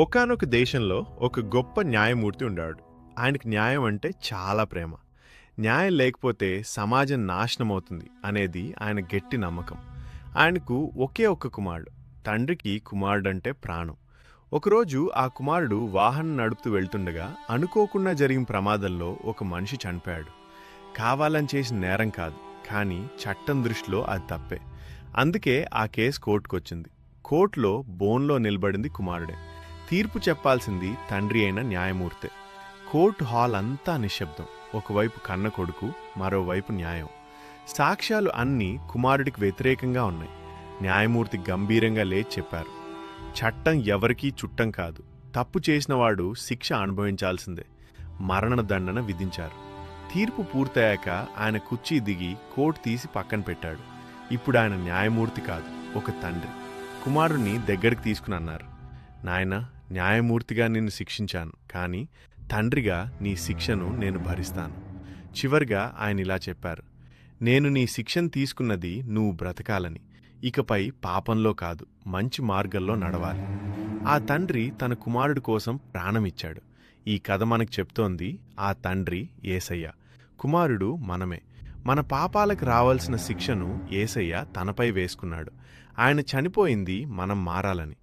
ఒకానొక దేశంలో ఒక గొప్ప న్యాయమూర్తి ఉండాడు. ఆయనకి న్యాయం అంటే చాలా ప్రేమ. న్యాయం లేకపోతే సమాజం నాశనమవుతుంది అనేది ఆయన గట్టి నమ్మకం. ఆయనకు ఒకే ఒక్క కుమారుడు. తండ్రికి కుమారుడంటే ప్రాణం. ఒకరోజు ఆ కుమారుడు వాహనం నడుపుతూ వెళ్తుండగా అనుకోకుండా జరిగిన ప్రమాదంలో ఒక మనిషి చనిపోయాడు. కావాలని చేసిన నేరం కాదు, కానీ చట్టం దృష్టిలో అది తప్పే. అందుకే ఆ కేసు కోర్టుకొచ్చింది. కోర్టులో బోన్లో నిలబడింది కుమారుడే. తీర్పు చెప్పాల్సింది తండ్రి అయిన న్యాయమూర్తే. కోర్టు హాల్ అంతా నిశ్శబ్దం. ఒకవైపు కన్న కొడుకు, మరోవైపు న్యాయం. సాక్ష్యాలు అన్నీ కుమారుడికి వ్యతిరేకంగా ఉన్నాయి. న్యాయమూర్తి గంభీరంగా లేచి చెప్పారు, చట్టం ఎవరికీ చుట్టం కాదు. తప్పు చేసినవాడు శిక్ష అనుభవించాల్సిందే. మరణదండన విధించారు. తీర్పు పూర్తయ్యాక ఆయన కుర్చీ దిగి కోట్ తీసి పక్కన పెట్టాడు. ఇప్పుడు ఆయన న్యాయమూర్తి కాదు, ఒక తండ్రి. కుమారుణ్ణి దగ్గరికి తీసుకుని అన్నారు, నాయనా, న్యాయమూర్తిగా నిన్ను శిక్షించాను, కానీ తండ్రిగా నీ శిక్షను నేను భరిస్తాను. చివరిగా ఆయన ఇలా చెప్పారు, నేను నీ శిక్షను తీసుకున్నది నువ్వు బ్రతకాలని, ఇకపై పాపంలో కాదు, మంచి మార్గంలో నడవాలి. ఆ తండ్రి తన కుమారుడి కోసం ప్రాణమిచ్చాడు. ఈ కథ మనకు చెప్తోంది, ఆ తండ్రి యేసయ్య, కుమారుడు మనమే. మన పాపాలకు రావాల్సిన శిక్షను యేసయ్య తనపై వేసుకున్నాడు. ఆయన చనిపోయింది మనం మారాలని.